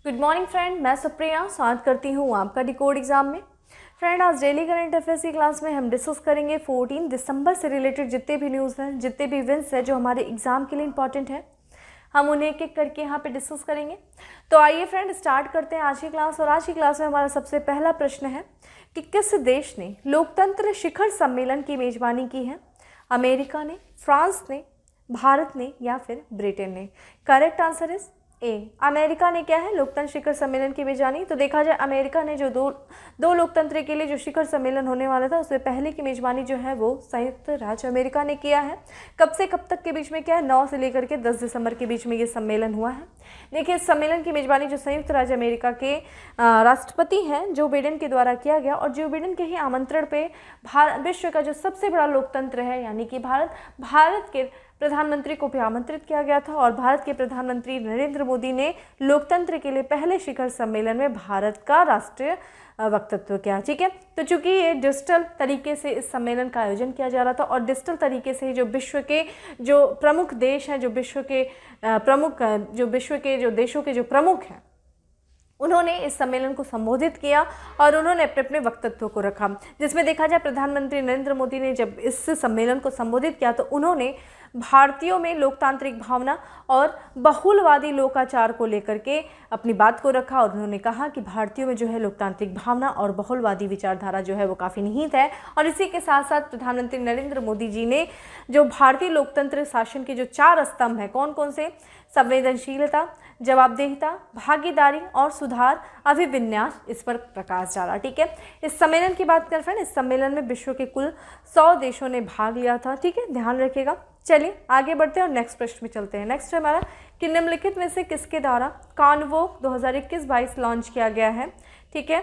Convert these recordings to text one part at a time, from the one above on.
Good morning friend, मैं सुप्रिया स्वागत करती हूँ आपका डिकोड एग्जाम में। फ्रेंड, आज डेली करंट अफेयर्स की क्लास में हम डिस्कस करेंगे 14 दिसंबर से रिलेटेड जितने भी न्यूज़ हैं, जितने भी इवेंट्स हैं जो हमारे एग्जाम के लिए इंपॉर्टेंट है, हम उन्हें एक एक करके यहाँ पे डिस्कस करेंगे। तो आइए फ्रेंड स्टार्ट करते हैं आज की क्लास। और आज की क्लास में हमारा सबसे पहला प्रश्न है कि किस देश ने लोकतंत्र शिखर सम्मेलन की मेजबानी की है? अमेरिका ने, फ्रांस ने, भारत ने या फिर ब्रिटेन ने? Correct answer is a, America ने क्या है लोकतंत्र शिखर सम्मेलन की मेजबानी। तो देखा जाए अमेरिका ने जो दो लोकतंत्र के लिए जो शिखर सम्मेलन होने वाला था उसमें पहले की मेजबानी जो है वो संयुक्त राज्य अमेरिका ने किया है। कब से कब तक के बीच में क्या है? 9 से लेकर के 10 दिसंबर के बीच में ये सम्मेलन हुआ है। देखिए, इस सम्मेलन की मेजबानी जो संयुक्त राज्य अमेरिका के राष्ट्रपति हैं जो बिडेन के द्वारा किया गया। और जो बिडेन के ही आमंत्रण पे विश्व का जो सबसे बड़ा लोकतंत्र है यानी कि भारत के प्रधानमंत्री को भी आमंत्रित किया गया था। और भारत के प्रधानमंत्री नरेंद्र मोदी ने लोकतंत्र के लिए पहले शिखर सम्मेलन में भारत का राष्ट्रीय वक्तव्य किया। ठीक है, तो चूंकि ये डिजिटल तरीके से इस सम्मेलन का आयोजन किया जा रहा था और डिजिटल तरीके से ही जो विश्व के जो प्रमुख देश हैं, जो विश्व के जो देशों के जो प्रमुख हैं, उन्होंने इस सम्मेलन को संबोधित किया और उन्होंने अपने अपने वक्तव्यों को रखा। जिसमें देखा जाए प्रधानमंत्री नरेंद्र मोदी ने जब इस सम्मेलन को संबोधित किया तो उन्होंने भारतीयों में लोकतांत्रिक भावना और बहुलवादी लोकाचार को लेकर के अपनी बात को रखा। और उन्होंने कहा कि भारतीयों में जो है लोकतांत्रिक भावना और बहुलवादी विचारधारा जो है वो काफ़ी निहित है। और इसी के साथ साथ प्रधानमंत्री नरेंद्र मोदी जी ने जो भारतीय लोकतंत्र शासन के जो 4 स्तंभ हैं, कौन कौन से? संवेदनशीलता, जवाबदेहिता, भागीदारी और सुधार, अभिविन्यास, इस पर प्रकाश डाला। ठीक है, इस सम्मेलन की बात करें फ्रेंड, इस सम्मेलन में विश्व के कुल 100 देशों ने भाग लिया था। ठीक है, ध्यान रखिएगा। चलिए आगे बढ़ते हैं और नेक्स्ट प्रश्न में चलते हैं। नेक्स्ट है हमारा कि निम्नलिखित में से किसके द्वारा कॉन्वोक 2021-22 लॉन्च किया गया है? ठीक है,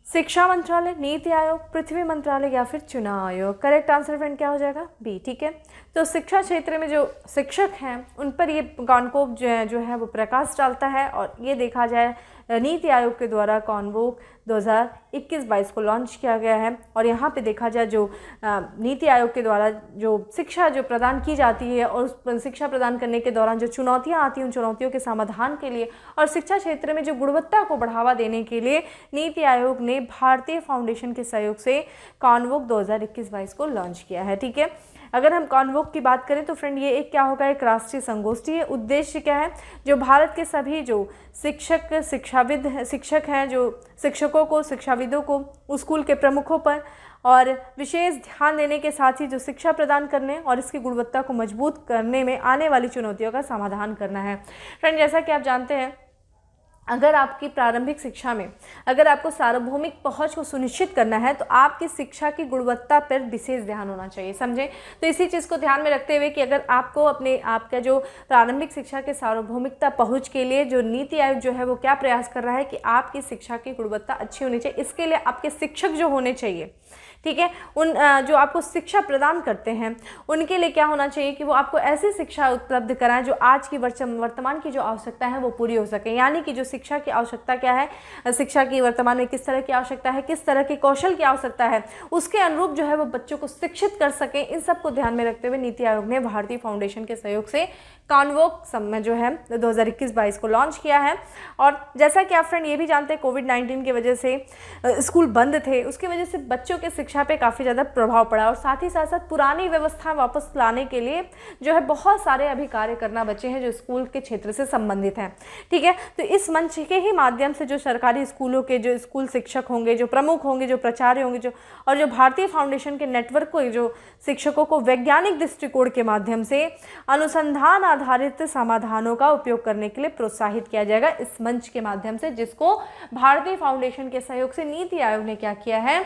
शिक्षा मंत्रालय, नीति आयोग, पृथ्वी मंत्रालय या फिर चुनाव आयोग? करेक्ट आंसर फ्रेंड क्या हो जाएगा? बी। ठीक है, तो शिक्षा क्षेत्र में जो शिक्षक हैं उन पर ये कॉन्वोक जो है वो प्रकाश डालता है। और ये देखा जाए नीति आयोग के द्वारा कॉन्वोक 2021-22 को लॉन्च किया गया है। और यहाँ पे देखा जाए जो नीति आयोग के द्वारा जो शिक्षा जो प्रदान की जाती है और उस शिक्षा प्रदान करने के दौरान जो चुनौतियाँ आती हैं उन चुनौतियों के समाधान के लिए और शिक्षा क्षेत्र में जो गुणवत्ता को बढ़ावा देने के लिए नीति आयोग ने भारतीय फाउंडेशन के सहयोग से कॉन्वोक 2021-22 को लॉन्च किया है। ठीक है, अगर हम कॉन्वोक की बात करें तो फ्रेंड ये एक क्या होगा? एक राष्ट्रीय संगोष्ठी है। उद्देश्य क्या है? जो भारत के सभी जो शिक्षक हैं, जो शिक्षकों को, शिक्षाविदों को, स्कूल के प्रमुखों पर और विशेष ध्यान देने के साथ ही जो शिक्षा प्रदान करने और इसकी गुणवत्ता को मजबूत करने में आने वाली चुनौतियों का समाधान करना है। फ्रेंड, जैसा कि आप जानते हैं, अगर आपकी प्रारंभिक शिक्षा में अगर आपको सार्वभौमिक पहुंच को सुनिश्चित करना है तो आपकी शिक्षा की गुणवत्ता पर विशेष ध्यान होना चाहिए। समझे? तो इसी चीज़ को ध्यान में रखते हुए कि अगर आपको आपका जो प्रारंभिक शिक्षा के सार्वभौमिकता पहुंच के लिए जो नीति आयोग जो है वो क्या प्रयास कर रहा है कि आपकी शिक्षा की गुणवत्ता अच्छी होनी चाहिए। इसके लिए आपके शिक्षक जो होने चाहिए, ठीक है, उन जो आपको शिक्षा प्रदान करते हैं उनके लिए क्या होना चाहिए कि वो आपको ऐसी शिक्षा उपलब्ध कराएं जो आज की वर्तमान की जो आवश्यकता है वो पूरी हो सके। यानी कि जो शिक्षा की आवश्यकता क्या है, शिक्षा की वर्तमान में किस तरह की आवश्यकता है, किस तरह के कौशल की आवश्यकता है, उसके अनुरूप जो है वो बच्चों को शिक्षित कर सकें। इन सब को ध्यान में रखते हुए नीति आयोग ने भारतीय फाउंडेशन के सहयोग से कॉन्वोक में जो है 2021-22 को लॉन्च किया है। और जैसा कि आप फ्रेंड ये भी जानते हैं, कोविड-19 की वजह से स्कूल बंद थे, उसकी वजह से बच्चों के शिक्षा पे काफ़ी ज़्यादा प्रभाव पड़ा और साथ ही साथ पुरानी व्यवस्था वापस लाने के लिए जो है बहुत सारे अभी कार्य करना बचे हैं जो स्कूल के क्षेत्र से संबंधित हैं। ठीक है, तो इस मंच के ही माध्यम से जो सरकारी स्कूलों के जो स्कूल शिक्षक होंगे, जो प्रमुख होंगे, जो प्राचार्य होंगे, जो भारतीय फाउंडेशन के नेटवर्क को जो शिक्षकों को वैज्ञानिक दृष्टिकोण के माध्यम से अनुसंधान आधारित समाधानों का उपयोग करने के लिए प्रोत्साहित किया जाएगा इस मंच के माध्यम से, जिसको भारतीय फाउंडेशन के सहयोग से नीति आयोग ने क्या किया है?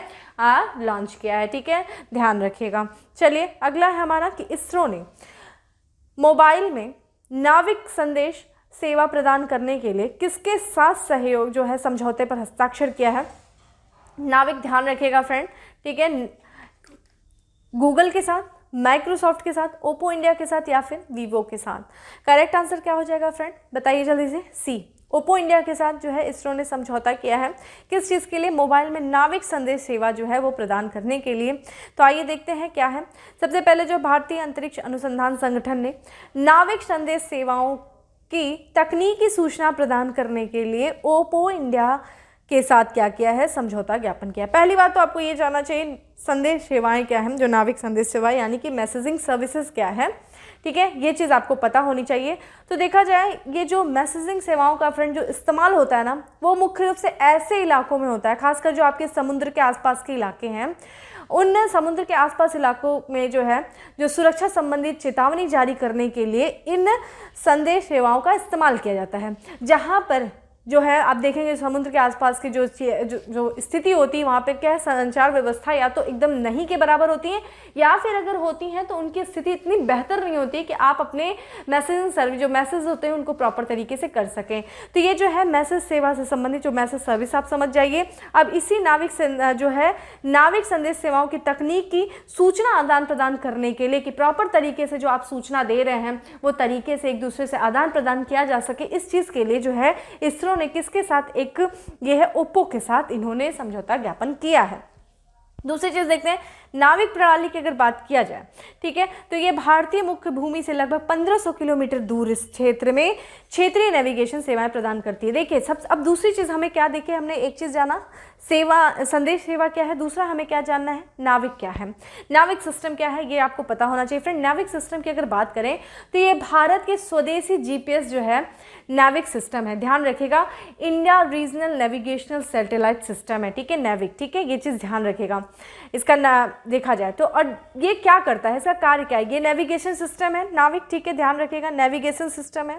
लॉन्च किया है। ठीक है, ध्यान रखिएगा। चलिए अगला है हमारा कि इसरो ने मोबाइल में नाविक संदेश सेवा प्रदान करने के लिए किसके साथ सहयोग जो है समझौते पर हस्ताक्षर किया है? नाविक, ध्यान रखिएगा फ्रेंड। ठीक है, गूगल के साथ, माइक्रोसॉफ्ट के साथ, ओप्पो इंडिया के साथ या फिर वीवो के साथ? करेक्ट आंसर क्या हो जाएगा फ्रेंड? बताइए जल्दी से। सी, ओप्पो इंडिया के साथ जो है इसरो ने समझौता किया है। किस चीज़ के लिए? मोबाइल में नाविक संदेश सेवा जो है वो प्रदान करने के लिए। तो आइए देखते हैं क्या है। सबसे पहले जो भारतीय अंतरिक्ष अनुसंधान संगठन ने नाविक संदेश सेवाओं कि तकनीकी सूचना प्रदान करने के लिए ओप्पो इंडिया के साथ क्या किया है, समझौता ज्ञापन किया। पहली बात तो आपको ये जानना चाहिए संदेश सेवाएं क्या हैं, जो नाविक संदेश सेवाएं यानी कि मैसेजिंग सर्विसेज क्या है, ठीक है, ये चीज़ आपको पता होनी चाहिए। तो देखा जाए ये जो मैसेजिंग सेवाओं का फ्रेंड जो इस्तेमाल होता है ना, वो मुख्य रूप से ऐसे इलाकों में होता है, खासकर जो आपके समुद्र के आसपास के इलाके हैं, उन समुद्र के आसपास इलाकों में जो है जो सुरक्षा संबंधित चेतावनी जारी करने के लिए इन संदेश सेवाओं का इस्तेमाल किया जाता है। जहाँ पर जो है आप देखेंगे समुद्र के आसपास की जो स्थिति होती है वहाँ पे क्या है, संचार व्यवस्था या तो एकदम नहीं के बराबर होती है, या फिर अगर होती हैं तो उनकी स्थिति इतनी बेहतर नहीं होती कि आप अपने मैसेजिंग सर्विस जो मैसेज होते हैं उनको प्रॉपर तरीके से कर सकें। तो ये जो है मैसेज सेवा से संबंधित जो मैसेज सर्विस आप समझ जाइए। अब इसी नाविक संदेश सेवाओं की तकनीक की सूचना आदान प्रदान करने के लिए कि प्रॉपर तरीके से जो आप सूचना दे रहे हैं वो तरीके से एक दूसरे से आदान प्रदान किया जा सके, इस चीज़ के लिए जो है इसरो ने किसके साथ, एक ये है ओप्पो के साथ इन्होंने समझौता ज्ञापन किया है। दूसरी चीज देखते हैं नाविक प्रणाली की अगर बात किया जाए, ठीक है, तो ये भारतीय मुख्य भूमि से लगभग 1500 किलोमीटर दूर इस क्षेत्र में क्षेत्रीय नेविगेशन सेवाएं प्रदान करती है। देखिए अब दूसरी चीज हमें क्या, देखिए हमने एक चीज जाना संदेश सेवा क्या है, दूसरा हमें क्या जानना है, नाविक क्या है, नाविक सिस्टम क्या है, ये आपको पता होना चाहिए। फ्रेंड नाविक सिस्टम की अगर बात करें तो ये भारत के स्वदेशी जीपीएस जो है नाविक सिस्टम है, ध्यान रखिएगा, India regional navigational satellite system है, ठीक है, नाविक, ठीक है, ये चीज़ ध्यान रखिएगा। इसका देखा जाए तो और ये क्या करता है, इसका कार्य क्या है, ये नेविगेशन सिस्टम है नाविक, ठीक है, ध्यान रखिएगा, नेविगेशन सिस्टम है,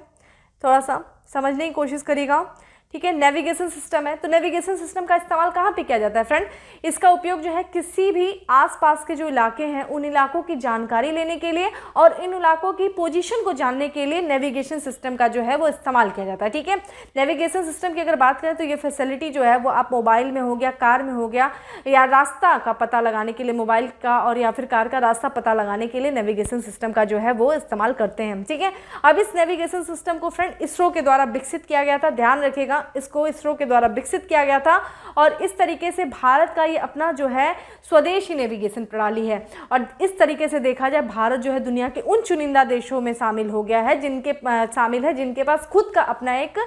थोड़ा सा समझने की कोशिश करिएगा, ठीक है, नेविगेशन सिस्टम है। तो नेविगेशन सिस्टम का इस्तेमाल कहाँ पे किया जाता है फ्रेंड, इसका उपयोग जो है किसी भी आसपास के जो इलाके हैं उन इलाकों की जानकारी लेने के लिए और इन इलाकों की पोजीशन को जानने के लिए नेविगेशन सिस्टम का जो है वो इस्तेमाल किया जाता है, ठीक है। नेविगेशन सिस्टम की अगर बात करें तो ये फैसिलिटी जो है वो आप मोबाइल में हो गया, कार में हो गया, या रास्ता का पता लगाने के लिए मोबाइल का और या फिर कार का रास्ता पता लगाने के लिए नेविगेशन सिस्टम का जो है वो इस्तेमाल करते हैं, ठीक है। अब इस नेविगेशन सिस्टम को फ्रेंड इसरो के द्वारा विकसित किया गया था, ध्यान रखिएगा, इसको इसरो के द्वारा विकसित किया गया था और इस तरीके से भारत का ये अपना जो है स्वदेशी नेविगेशन प्रणाली है। और इस तरीके से देखा जाए भारत जो है दुनिया के उन चुनिंदा देशों में शामिल हो गया है जिनके पास खुद का अपना एक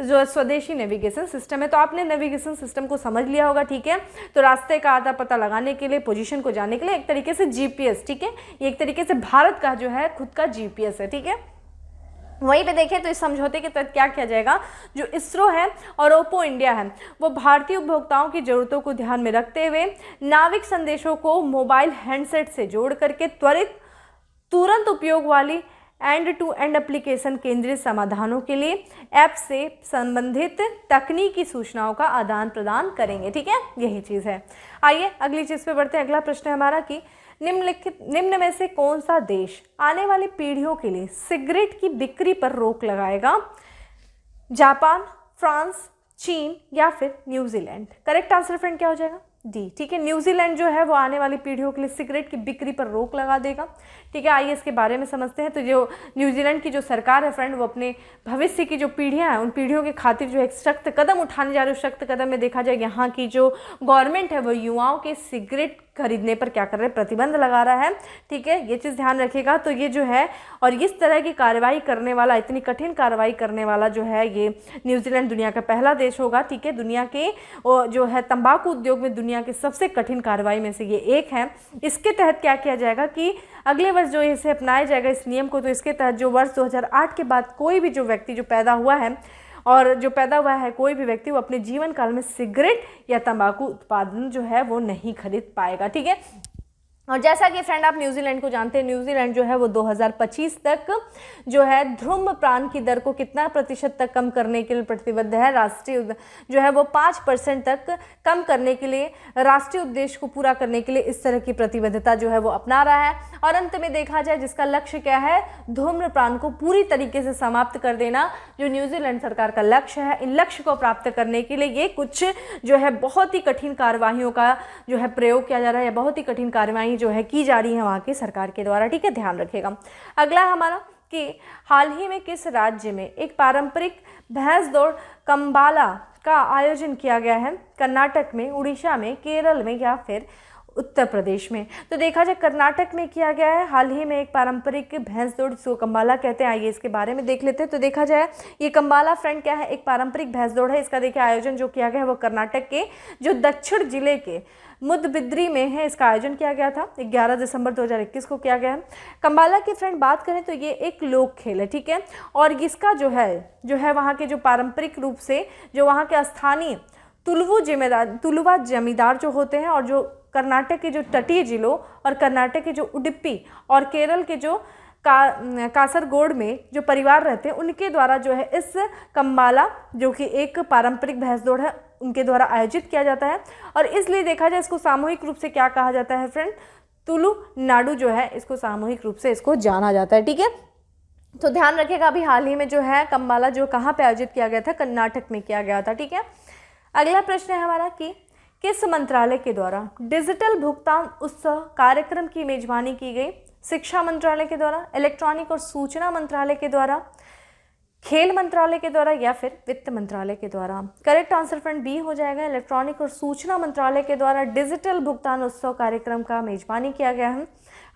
जो स्वदेशी नेविगेशन सिस्टम है। तो आपने नेविगेशन सिस्टम को समझ लिया होगा, ठीक है। तो रास्ते का आधा पता लगाने के लिए, पोजीशन को जानने के लिए एक तरीके से जीपीएस, ठीक है, ये एक तरीके से भारत का जो है खुद का जीपीएस है, ठीक है। वहीं पे देखें तो इस समझौते के तहत क्या किया जाएगा, जो इसरो है और ओप्पो इंडिया है वो भारतीय उपभोक्ताओं की ज़रूरतों को ध्यान में रखते हुए नाविक संदेशों को मोबाइल हैंडसेट से जोड़ करके तुरंत उपयोग वाली एंड टू एंड एप्लीकेशन केंद्रित समाधानों के लिए ऐप से संबंधित तकनीकी सूचनाओं का आदान प्रदान करेंगे, ठीक है, यही चीज़ है। आइए अगली चीज़ पे बढ़ते हैं। अगला प्रश्न है हमारा कि निम्न में से कौन सा देश आने वाली पीढ़ियों के लिए सिगरेट की बिक्री पर रोक लगाएगा, जापान, फ्रांस, चीन या फिर न्यूजीलैंड। करेक्ट आंसर फ्रेंड क्या हो जाएगा, डी, ठीक है, न्यूजीलैंड जो है वो आने वाली पीढ़ियों के लिए सिगरेट की बिक्री पर रोक लगा देगा, ठीक है। आइए इसके बारे में समझते हैं। तो जो न्यूजीलैंड की जो सरकार है फ्रेंड वो अपने भविष्य की जो पीढ़ियां हैं उन पीढ़ियों के खातिर जो एक सख्त कदम उठाने जा रही है। सख्त कदम में देखा जाए यहाँ की जो गवर्नमेंट है वो युवाओं के सिगरेट खरीदने पर क्या कर रहे हैं, प्रतिबंध लगा रहा है, ठीक है, ये चीज़ ध्यान रखिएगा। तो ये जो है और इस तरह की कार्रवाई करने वाला, इतनी कठिन कार्रवाई करने वाला जो है ये न्यूजीलैंड दुनिया का पहला देश होगा, ठीक है। दुनिया के जो है तंबाकू उद्योग में दुनिया के सबसे कठिन कार्रवाई में से ये एक है। इसके तहत क्या किया जाएगा कि अगले वर्ष जो इसे अपनाया जाएगा इस नियम को, तो इसके तहत जो वर्ष 2008 के बाद कोई भी जो व्यक्ति जो पैदा हुआ है और जो पैदा हुआ है कोई भी व्यक्ति वो अपने जीवन काल में सिगरेट या तंबाकू उत्पादन जो है वो नहीं खरीद पाएगा, ठीक है। और जैसा कि फ्रेंड आप न्यूजीलैंड को जानते हैं, न्यूजीलैंड जो है वो 2025 तक जो है धूम्रपान की दर को कितना प्रतिशत तक कम करने के लिए प्रतिबद्ध है। राष्ट्रीय जो है वो 5% तक कम करने के लिए, राष्ट्रीय उद्देश्य को पूरा करने के लिए इस तरह की प्रतिबद्धता जो है वो अपना रहा है। और अंत में देखा जाए जिसका लक्ष्य क्या है, धूम्रपान को पूरी तरीके से समाप्त कर देना जो न्यूजीलैंड सरकार का लक्ष्य है। इन लक्ष्य को प्राप्त करने के लिए ये कुछ जो है बहुत ही कठिन कार्रवाइयों का जो है प्रयोग किया जा रहा है, या बहुत ही कठिन कार्रवाई जो है की जा रही है वहाँ की सरकार के द्वारा, ठीक है, ध्यान रखिएगा। अगला हमारा कि हाल ही में किस राज्य में एक पारंपरिक भैंस दौड़ कंबाला का आयोजन किया गया है, कर्नाटक में, उड़ीसा में, केरल में या फिर उत्तर प्रदेश में। तो देखा जाए कर्नाटक में किया गया है हाल ही में एक पारंपरिक भैंस दौड़, जिसको कंबाला कहते हैं। आइए इसके बारे में देख लेते हैं। तो देखा जाए ये कंबाला फ्रेंड क्या है, एक पारंपरिक भैंस दौड़ है। इसका देखिए आयोजन जो किया गया है वो कर्नाटक के जो दक्षिण जिले के मुदबिद्री में है। इसका आयोजन किया गया था 11 दिसंबर 2021 को किया गया है। कंबाला की फ्रेंड बात करें तो ये एक लोक खेल है, ठीक है। और इसका जो है वहाँ के जो पारंपरिक रूप से जो वहाँ के स्थानीय तुलुवा जमींदार जो होते हैं, और जो कर्नाटक के जो तटीय जिलों और कर्नाटक के जो उडुपी और केरल के जो कासरगोड में जो परिवार रहते हैं, उनके द्वारा जो है इस कंबाला, जो कि एक पारंपरिक भैंस दौड़ है, उनके द्वारा आयोजित किया जाता है। और इसलिए देखा जाए इसको सामूहिक रूप से क्या कहा जाता है फ्रेंड, तुलुनाडु जो है इसको सामूहिक रूप से इसको जाना जाता है, ठीक है। तो ध्यान रखिएगा अभी हाल ही में जो है कंबाला जो कहाँ पे आयोजित किया गया था, कर्नाटक में किया गया था, ठीक है। अगला प्रश्न है हमारा कि किस मंत्रालय के द्वारा डिजिटल भुगतान उत्सव कार्यक्रम की मेजबानी की गई? शिक्षा मंत्रालय के द्वारा, इलेक्ट्रॉनिक और सूचना मंत्रालय के द्वारा, खेल मंत्रालय के द्वारा, या फिर वित्त मंत्रालय के द्वारा? करेक्ट आंसर फ्रेंड बी हो जाएगा, इलेक्ट्रॉनिक और सूचना मंत्रालय के द्वारा डिजिटल भुगतान उत्सव कार्यक्रम का मेजबानी किया गया है।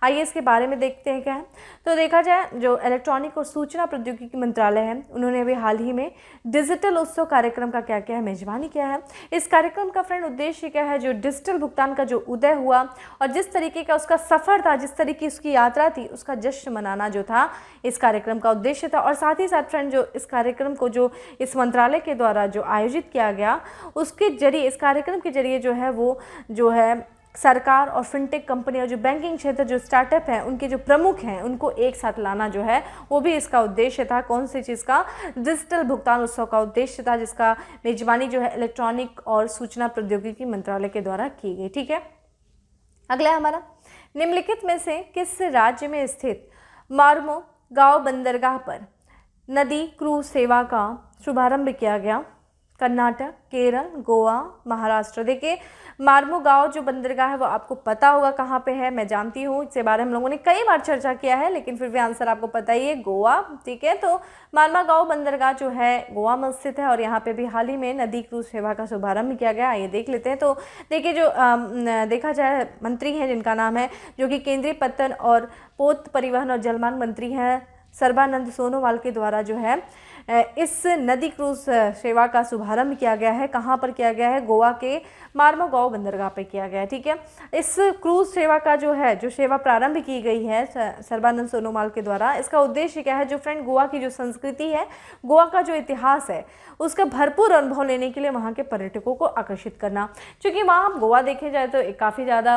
आइए इसके बारे में देखते हैं क्या है। तो देखा जाए जो इलेक्ट्रॉनिक और सूचना प्रौद्योगिकी मंत्रालय है, उन्होंने अभी हाल ही में डिजिटल उत्सव कार्यक्रम का क्या किया है, मेजबानी किया है। इस कार्यक्रम का फ्रेंड उद्देश्य क्या है, जो डिजिटल भुगतान का जो उदय हुआ और जिस तरीके का उसका सफ़र था, जिस तरीके की उसकी यात्रा थी, उसका जश्न मनाना जो था इस कार्यक्रम का उद्देश्य था। और साथ ही साथ फ्रेंड जो इस कार्यक्रम को जो इस मंत्रालय के द्वारा जो आयोजित किया गया, उसके जरिए, इस कार्यक्रम के जरिए जो है वो जो है सरकार और फिनटेक कंपनी और जो बैंकिंग क्षेत्र जो स्टार्टअप हैं, उनके जो प्रमुख हैं, उनको एक साथ लाना जो है वो भी इसका उद्देश्य था। कौन सी चीज़ का? डिजिटल भुगतान उत्सव का उद्देश्य था, जिसका मेजबानी जो है इलेक्ट्रॉनिक और सूचना प्रौद्योगिकी मंत्रालय के द्वारा की गई, ठीक है। अगला है हमारा, निम्नलिखित में से किस राज्य में स्थित मार्मो गांव बंदरगाह पर नदी क्रूज सेवा का शुभारंभ किया गया? कर्नाटक, केरल, गोवा, महाराष्ट्र। देखिए मार्मो गांव जो बंदरगाह है वो आपको पता होगा कहाँ पे है, मैं जानती हूँ, इसके बारे में हम लोगों ने कई बार चर्चा किया है, लेकिन फिर भी आंसर आपको पता ही है, गोवा, ठीक है। तो मार्मो गांव बंदरगाह जो है गोवा में स्थित है, और यहाँ पे भी हाल ही में नदी क्रूज सेवा का शुभारंभ किया गया। आइए देख लेते हैं। तो देखिए जो देखा जाए मंत्री हैं जिनका नाम है, जो कि केंद्रीय पत्तन और पोत परिवहन और जलमार्ग मंत्री हैं, सर्बानंद सोनोवाल के द्वारा जो है इस नदी क्रूज सेवा का शुभारंभ किया गया है। कहाँ पर किया गया है? गोवा के मार्मो गांव बंदरगाह पर किया गया है, ठीक है। इस क्रूज सेवा का जो है जो सेवा प्रारंभ की गई है सर्बानंद सोनोवाल के द्वारा, इसका उद्देश्य क्या है, जो फ्रेंड गोवा की जो संस्कृति है, गोवा का जो इतिहास है, उसका भरपूर अनुभव लेने के लिए वहाँ के पर्यटकों को आकर्षित करना। क्योंकि वहाँ गोवा देखे जाए तो काफ़ी ज़्यादा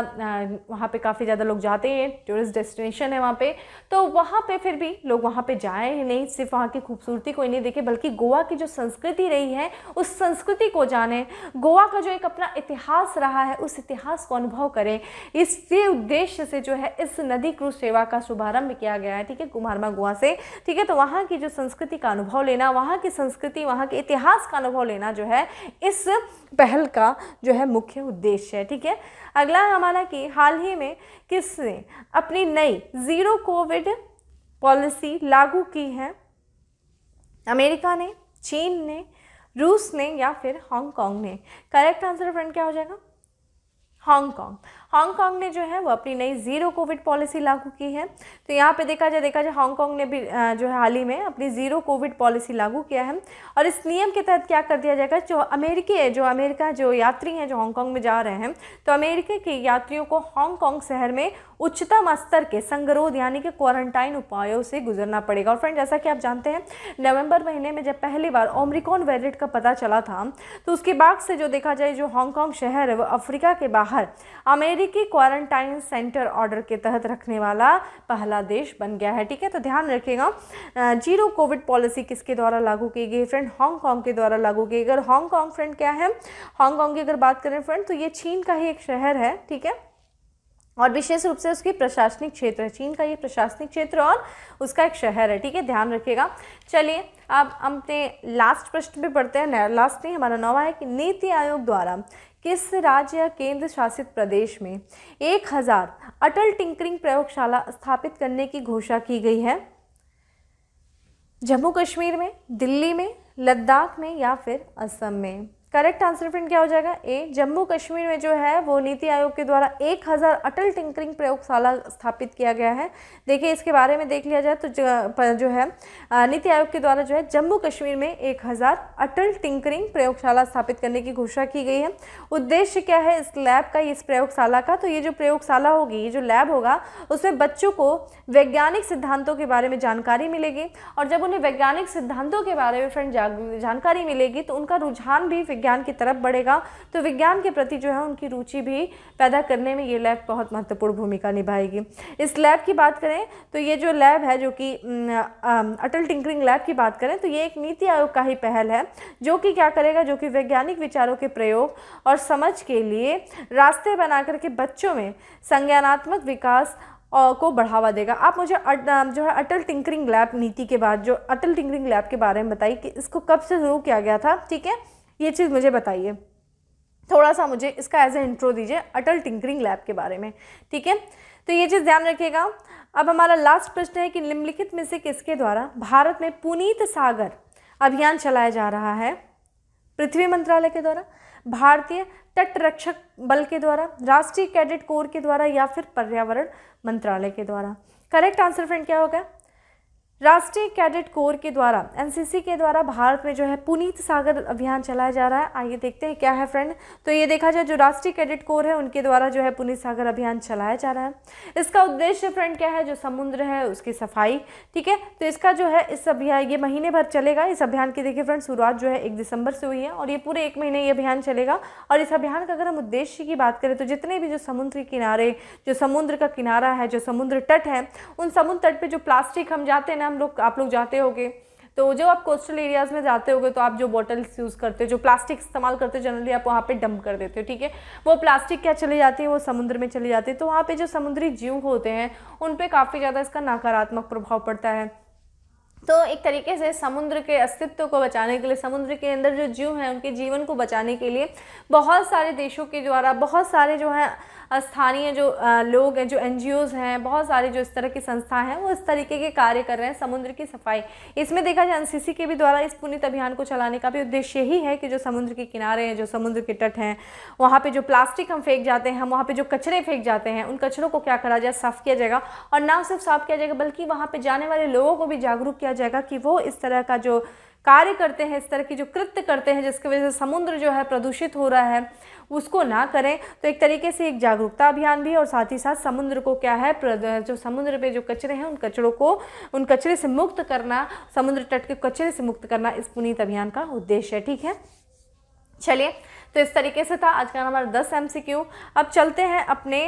वहाँ पे काफ़ी ज़्यादा लोग जाते हैं, टूरिस्ट डेस्टिनेशन है वहाँ पे, तो वहाँ पे फिर भी लोग वहाँ पे जाए ही नहीं, सिर्फ वहाँ की खूबसूरती को ही नहीं देखे, बल्कि गोवा की जो संस्कृति रही है उस संस्कृति को जाने, गोवा का जो एक अपना इतिहास रहा है उस इतिहास को अनुभव करें। इसी उद्देश्य से जो है इस नदी क्रूज सेवा का शुभारंभ किया गया है, ठीक है, मार्मो गोवा से, ठीक है। तो वहाँ की जो संस्कृति का अनुभव लेना, वहाँ की संस्कृति, वहाँ के इतिहास का अनुभव लेना जो है इस पहल का जो है मुख्य उद्देश्य है, ठीक है। अगला है हमारा कि हाल ही में किसने अपनी नई जीरो कोविड पॉलिसी लागू की है? अमेरिका ने, चीन ने, रूस ने, या फिर हांगकांग ने? करेक्ट आंसर फ्रेंड क्या हो जाएगा? हांगकांग। हांगकांग ने जो है वो अपनी नई जीरो कोविड पॉलिसी लागू की है। तो यहाँ पे देखा जाए हांगकांग ने भी जो है हाल ही में अपनी जीरो कोविड पॉलिसी लागू किया है। और इस नियम के तहत क्या कर दिया जाएगा, जो अमेरिका जो यात्री हैं जो हांगकांग में जा रहे हैं, तो अमेरिका के यात्रियों को हांगकांग शहर में उच्चतम स्तर के संगरोध यानी कि क्वारंटाइन उपायों से गुजरना पड़ेगा। और फ्रेंड जैसा कि आप जानते हैं, नवंबर महीने में जब पहली बार ओमिक्रॉन वेरिएंट का पता चला था, तो उसके बाद से जो देखा जाए जो हांगकांग शहर है वो अफ्रीका के बाहर अमेरिकी क्वारंटाइन सेंटर ऑर्डर के तहत रखने वाला पहला देश बन गया है, ठीक है। तो ध्यान रखिएगा, जीरो कोविड पॉलिसी किसके द्वारा लागू की गई फ्रेंड? हांगकांग के द्वारा लागू की गई। अगर हांगकांग फ्रेंड क्या है, हांगकांग की अगर बात करें फ्रेंड तो ये चीन का ही एक शहर है, ठीक है, और विशेष रूप से उसकी प्रशासनिक क्षेत्र है, चीन का ये प्रशासनिक क्षेत्र और उसका एक शहर है, ठीक है, ध्यान रखिएगा। चलिए अब हम अपने लास्ट प्रश्न पे पढ़ते हैं। लास्ट नहीं, हमारा 9वां है कि नीति आयोग द्वारा किस राज्य या केंद्र शासित प्रदेश में 1000 अटल टिंकरिंग प्रयोगशाला स्थापित करने की घोषणा की गई है? जम्मू कश्मीर में, दिल्ली में, लद्दाख में, या फिर असम में? करेक्ट आंसर फ्रेंड क्या हो जाएगा ए। जम्मू कश्मीर में जो है वो नीति आयोग के द्वारा 1000 अटल टिंकरिंग प्रयोगशाला स्थापित किया गया है। देखिए इसके बारे में देख लिया जाए तो जो है नीति आयोग के द्वारा जो है जम्मू कश्मीर में 1000 अटल टिंकरिंग प्रयोगशाला स्थापित करने की घोषणा की गई है। उद्देश्य क्या है इस लैब का, इस प्रयोगशाला का? तो ये जो प्रयोगशाला होगी, ये जो लैब होगा, उसमें बच्चों को वैज्ञानिक सिद्धांतों के बारे में जानकारी मिलेगी, और जब उन्हें वैज्ञानिक सिद्धांतों के बारे में फ्रेंड जानकारी मिलेगी तो उनका रुझान भी विज्ञान की तरफ बढ़ेगा, तो विज्ञान के प्रति जो है उनकी रुचि भी पैदा करने में ये लैब बहुत महत्वपूर्ण भूमिका निभाएगी। इस लैब की बात करें तो ये जो लैब है, जो कि अटल टिंकरिंग लैब की बात करें तो ये एक नीति आयोग का ही पहल है, जो कि क्या करेगा, जो कि वैज्ञानिक विचारों के प्रयोग और समझ के लिए रास्ते बना करके बच्चों में संज्ञानात्मक विकास को बढ़ावा देगा। आप मुझे जो है अटल टिंकरिंग लैब नीति के बाद जो अटल टिंकरिंग लैब के बारे में बताइए कि इसको कब से शुरू किया गया था, ठीक है, ये चीज़ मुझे बताइए। थोड़ा सा मुझे इसका एज ए इंट्रो दीजिए अटल टिंकरिंग लैब के बारे में, ठीक है, तो ये चीज़ ध्यान रखिएगा। अब हमारा लास्ट प्रश्न है कि निम्नलिखित में से किसके द्वारा भारत में पुनीत सागर अभियान चलाया जा रहा है? पृथ्वी मंत्रालय के द्वारा, भारतीय तट रक्षक बल के द्वारा, राष्ट्रीय कैडेट कोर के द्वारा, या फिर पर्यावरण मंत्रालय के द्वारा? करेक्ट आंसर फ्रेंड क्या होगा? राष्ट्रीय कैडेट कोर के द्वारा, एनसीसी के द्वारा भारत में जो है पुनीत सागर अभियान चलाया जा रहा है। आइए देखते हैं क्या है फ्रेंड। तो ये देखा जाए जो राष्ट्रीय कैडेट कोर है उनके द्वारा जो है पुनीत सागर अभियान चलाया जा रहा है। इसका उद्देश्य फ्रेंड क्या है? जो समुद्र है उसकी सफाई, ठीक है, तो इसका जो है इस अभियान ये महीने भर चलेगा। इस अभियान की देखिए फ्रेंड शुरुआत जो है 1 दिसंबर से हुई है और ये पूरे 1 महीने ये अभियान चलेगा। और इस अभियान का अगर हम उद्देश्य की बात करें तो जितने भी जो समुद्री किनारे, जो समुद्र का किनारा है, जो समुद्र तट है, उन समुद्र तट पर जो प्लास्टिक हम जाते हैं ना, आप लोग जाते होगे, तो जो आप कोस्टल एरियाज में जाते होगे तो आप जो बॉटल्स यूज़ करते हो, जो प्लास्टिक इस्तेमाल करते हो, जनरली आप वहाँ पे डंप कर देते हो, ठीक है, वो प्लास्टिक क्या चली जाती है, वो समुद्र में चली जाती है। तो वहाँ पे जो समुद्री जीव होते हैं उन पे काफ़ी ज़्यादा इसका नकारात्मक प्रभाव पड़ता है। तो एक तरीके से समुद्र के अस्तित्व को बचाने के लिए, समुद्र के अंदर जो जीव हैं उनके जीवन को बचाने के लिए बहुत सारे देशों के द्वारा, बहुत सारे जो हैं स्थानीय जो लोग हैं, जो एनजीओज़ हैं, बहुत सारे जो इस तरह की संस्थाएं हैं, वो इस तरीके के कार्य कर रहे हैं समुद्र की सफाई। इसमें देखा जाए एनसीसी के भी द्वारा इस पुनीत अभियान को चलाने का भी उद्देश्य यही है कि जो समुद्र के किनारे हैं, जो समुद्र के तट हैं, वहाँ पे जो प्लास्टिक हम फेंक जाते हैं, हम वहाँ पे जो कचरे फेंक जाते हैं, उन कचरों को क्या करा जाए, साफ़ किया जाएगा। और ना सिर्फ साफ़ किया जाएगा बल्कि वहाँ पर जाने वाले लोगों को भी जागरूक किया जाएगा कि वो इस तरह का जो कार्य करते हैं, इस तरह की जो कृत्य करते हैं जिसकी वजह से समुद्र जो है प्रदूषित हो रहा है, उसको ना करें। तो एक तरीके से एक जागरूकता अभियान भी, और साथ ही साथ समुद्र को क्या है, जो समुद्र पे जो कचरे हैं उन कचरों को, उन कचरे से मुक्त करना, समुद्र तट के कचरे से मुक्त करना इस पुनीत अभियान का उद्देश्य है, ठीक है। चलिए, तो इस तरीके से था आज का हमारा 10 MCQ। अब चलते हैं अपने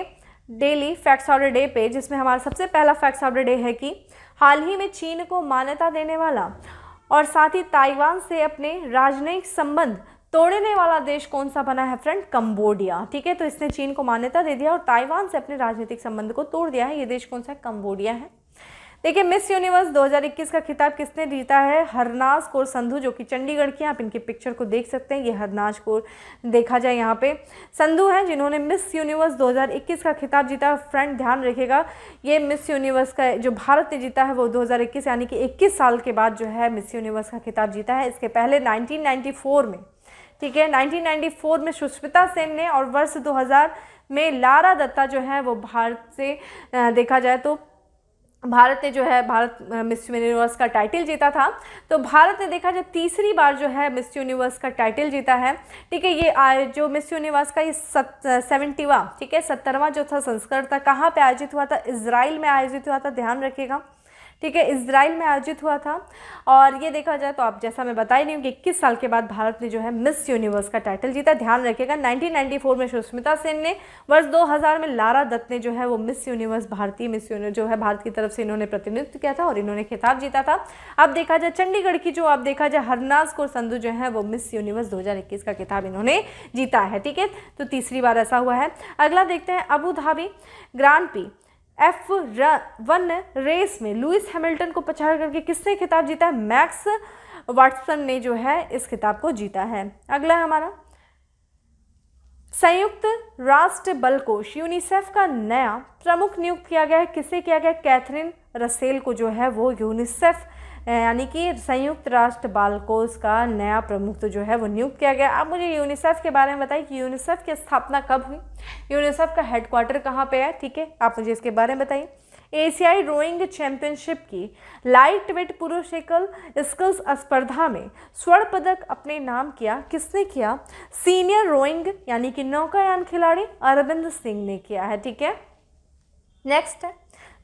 daily facts of the day पे, जिसमें हमारा सबसे पहला फैक्ट्स ऑफ द डे है कि हाल ही में चीन को मान्यता देने वाला और साथ ही ताइवान से अपने राजनयिक संबंध तोड़ने वाला देश कौन सा बना है फ्रेंड? कंबोडिया, ठीक है। तो इसने चीन को मान्यता दे दिया और ताइवान से अपने राजनीतिक संबंध को तोड़ दिया है। ये देश कौन सा है? कंबोडिया है। देखिए, मिस यूनिवर्स 2021 का खिताब किसने जीता है? हरनाज कौर संधू, जो कि चंडीगढ़ की, आप इनकी पिक्चर को देख सकते हैं। ये हरनाज कौर देखा जाए यहाँ पे संधू हैं जिन्होंने मिस यूनिवर्स 2021 का खिताब जीता। फ्रेंड ध्यान रखिएगा, ये मिस यूनिवर्स का जो भारत ने जीता है वो 2021 यानी कि 21 साल के बाद जो है मिस यूनिवर्स का खिताब जीता है। इसके पहले 1994 में, ठीक है, 1994 में सुष्मिता सेन ने, और वर्ष 2000 में लारा दत्ता जो है वो भारत से देखा जाए तो भारत ने जो है मिस यूनिवर्स का टाइटल जीता था। तो भारत ने देखा जाए तीसरी बार जो है मिस यूनिवर्स का टाइटल जीता है, ठीक है। ये जो मिस यूनिवर्स का ये 70वां, ठीक है, 70वां जो था संस्करण था। कहाँ पे आयोजित हुआ था? इजराइल में आयोजित हुआ था, ध्यान रखिएगा, ठीक है, इजराइल में आयोजित हुआ था। और ये देखा जाए तो आप जैसा मैं बता ही रही हूँ कि 21 साल के बाद भारत ने जो है मिस यूनिवर्स का टाइटल जीता। ध्यान रखिएगा, 1994 में सुष्मिता सेन ने, वर्ष 2000 में लारा दत्त ने जो है वो मिस यूनिवर्स, भारतीय मिस यूनिवर्स जो है भारत की तरफ से इन्होंने प्रतिनिधित्व किया था और इन्होंने खिताब जीता था। अब देखा जाए चंडीगढ़ की जो, आप देखा जाए हरनाज कौर संधू जो है वो मिस यूनिवर्स 2021 का खिताब इन्होंने जीता है, ठीक है। तो तीसरी बार ऐसा हुआ है। अगला देखते हैं, Abu Dhabi grand prix F1 race में लुइस हैमिल्टन को पछाड़ करके किसने खिताब जीता है? मैक्स वाटसन ने जो है इस खिताब को जीता है। अगला है हमारा, संयुक्त राष्ट्र बल कोष यूनिसेफ का नया प्रमुख नियुक्त किया गया है। किसे किया गया? कैथरीन रसेल को जो है वो यूनिसेफ यानी कि संयुक्त राष्ट्र बाल कोष का नया प्रमुख तो जो है वो नियुक्त किया गया। अब मुझे यूनिसेफ के बारे में बताइए कि यूनिसेफ की स्थापना कब हुई, यूनिसेफ का हेडक्वार्टर कहाँ पे है, ठीक है, आप मुझे इसके बारे में बताइए। एशियाई रोइंग चैंपियनशिप की लाइट वेट पुरुष एकल स्किल्स स्पर्धा में स्वर्ण पदक अपने नाम किया, किसने किया? सीनियर रोइंग यानी कि नौकायान खिलाड़ी अरविंद सिंह ने किया है, ठीक है। नेक्स्ट है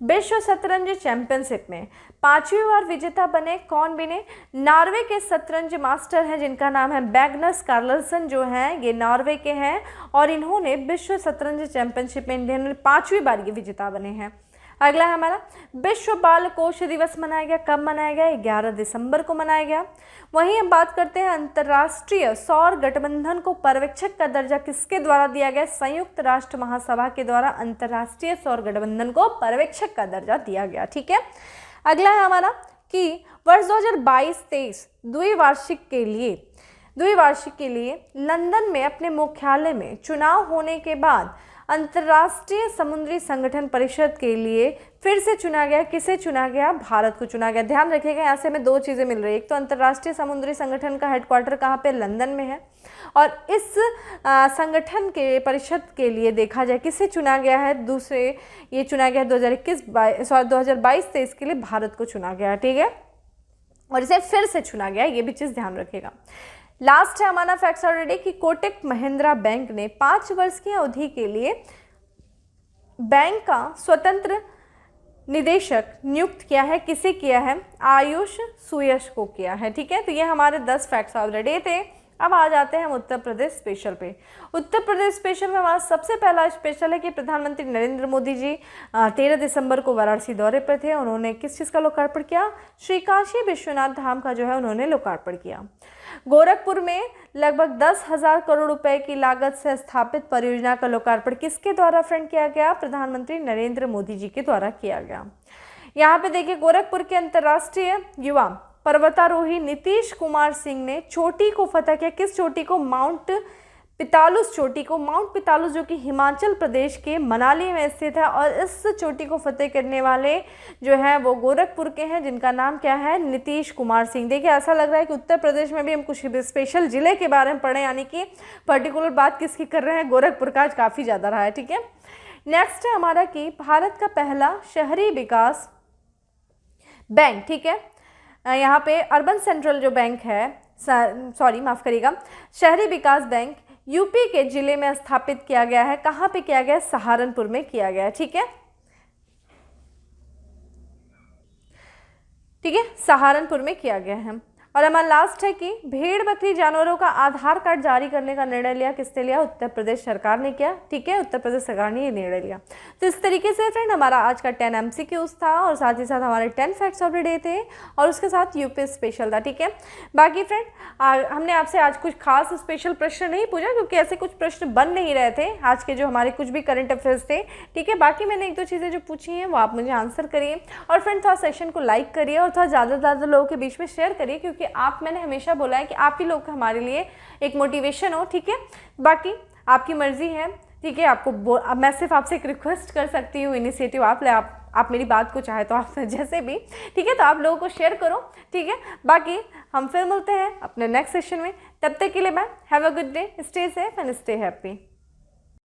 विश्व शतरंज चैंपियनशिप में 5वीं बार विजेता बने, कौन बने? नॉर्वे के शतरंज मास्टर हैं जिनका नाम है मैग्नस कार्लसन, जो हैं ये नॉर्वे के हैं और इन्होंने विश्व शतरंज चैंपियनशिप में इन्होंने 5वीं बार ये विजेता बने हैं। अगला है हमारा विश्व बाल कोष दिवस मनाया गया, कब मनाया गया? 11 दिसंबर को मनाया गया। वहीं हम बात करते हैं अंतर्राष्ट्रीय सौर गठबंधन को पर्यवेक्षक का दर्जा किसके द्वारा दिया गया? संयुक्त राष्ट्र महासभा के द्वारा अंतर्राष्ट्रीय सौर गठबंधन को पर्यवेक्षक का दर्जा दिया गया, ठीक है। अगला है हमारा कि वर्ष 2022-23 द्विवार्षिक के लिए लंदन में अपने मुख्यालय में चुनाव होने के बाद अंतर्राष्ट्रीय समुद्री संगठन परिषद के लिए फिर से चुना गया, किसे चुना गया? भारत को चुना गया। ध्यान रखिएगा यहाँ से हमें दो चीज़ें मिल रही है, एक तो अंतर्राष्ट्रीय समुद्री संगठन का हेडक्वार्टर कहाँ पे? लंदन में है, और इस संगठन के परिषद के लिए देखा जाए किसे चुना गया है? दूसरे ये चुना गया 2022-23 के लिए भारत को चुना गया, ठीक है, और इसे फिर से चुना गया, ये भी चीज़ ध्यान रखिएगा। लास्ट है हमारा फैक्ट्स ऑलरेडी कि कोटक महिंद्रा बैंक ने 5 वर्ष की अवधि के लिए बैंक का स्वतंत्र निदेशक नियुक्त किया है, किसे किया है? आयुष सुयश को किया है, ठीक है। तो ये हमारे 10 फैक्ट्स ऑलरेडी थे। अब आ जाते हैं हम उत्तर प्रदेश स्पेशल पे। उत्तर प्रदेश स्पेशल में हमारा सबसे पहला स्पेशल है कि प्रधानमंत्री नरेंद्र मोदी जी 13 दिसंबर को वाराणसी दौरे पर थे। उन्होंने किस चीज़ का लोकार्पण किया? श्री काशी विश्वनाथ धाम का जो है उन्होंने लोकार्पण किया। गोरखपुर में लगभग 10,000 करोड़ रुपए की लागत से स्थापित परियोजना का लोकार्पण किसके द्वारा फ्रेंड किया गया? प्रधानमंत्री नरेंद्र मोदी जी के द्वारा किया गया। यहाँ पे देखिए गोरखपुर के अंतर्राष्ट्रीय युवा पर्वतारोही नीतीश कुमार सिंह ने चोटी को फतह किया, किस चोटी को? माउंट पितालुस चोटी को। माउंट पितालुस जो कि हिमाचल प्रदेश के मनाली में स्थित है, और इस चोटी को फतेह करने वाले जो है वो गोरखपुर के हैं जिनका नाम क्या है? नीतीश कुमार सिंह। देखिए ऐसा लग रहा है कि उत्तर प्रदेश में भी हम कुछ स्पेशल जिले के बारे में पढ़े, यानी कि पर्टिकुलर बात किसकी कर रहे हैं? गोरखपुर का आज काफ़ी ज़्यादा रहा है, ठीक है। नेक्स्ट है हमारा कि भारत का पहला शहरी विकास बैंक, ठीक है, यहाँ पे अर्बन सेंट्रल जो बैंक है, माफ़ करिएगा, शहरी विकास बैंक यूपी के जिले में स्थापित किया गया है। कहाँ पे किया गया? सहारनपुर में किया गया है, ठीक है, ठीक है, सहारनपुर में किया गया है। और हमारा लास्ट है कि भेड़ बकरी जानवरों का आधार कार्ड जारी करने का निर्णय लिया, किसने लिया? उत्तर प्रदेश सरकार ने किया, ठीक है, उत्तर प्रदेश सरकार ने ये निर्णय लिया। तो इस तरीके से फ्रेंड हमारा आज का 10 MCQs था, और साथ ही साथ हमारे 10 फैक्ट्स ऑफ द डे थे, और उसके साथ यूपी स्पेशल था, ठीक है। बाकी फ्रेंड हमने आपसे आज कुछ खास स्पेशल प्रश्न नहीं पूछा, क्योंकि ऐसे कुछ प्रश्न बन नहीं रहे थे आज के जो हमारे कुछ भी करंट अफेयर्स थे, ठीक है। बाकी मैंने 1-2 चीज़ें जो पूछी हैं वो आप मुझे आंसर करिए, और फ्रेंड थोड़ा सेशन को लाइक करिए और थोड़ा ज़्यादा से ज़्यादा लोगों के बीच में शेयर करिए, क्योंकि मैंने हमेशा बोला है कि आप ही लोग हमारे लिए एक मोटिवेशन हो, ठीक है। बाकी आपकी मर्जी है, ठीक है, अब मैं सिर्फ आपसे एक रिक्वेस्ट कर सकती हूँ, इनिशिएटिव आप मेरी बात को चाहे तो आप जैसे भी, ठीक है, तो आप लोगों को शेयर करो, ठीक है। बाकी हम फिर मिलते हैं अपने नेक्स्ट सेशन में, तब तक के लिए bye, have a good day, stay safe and stay happy.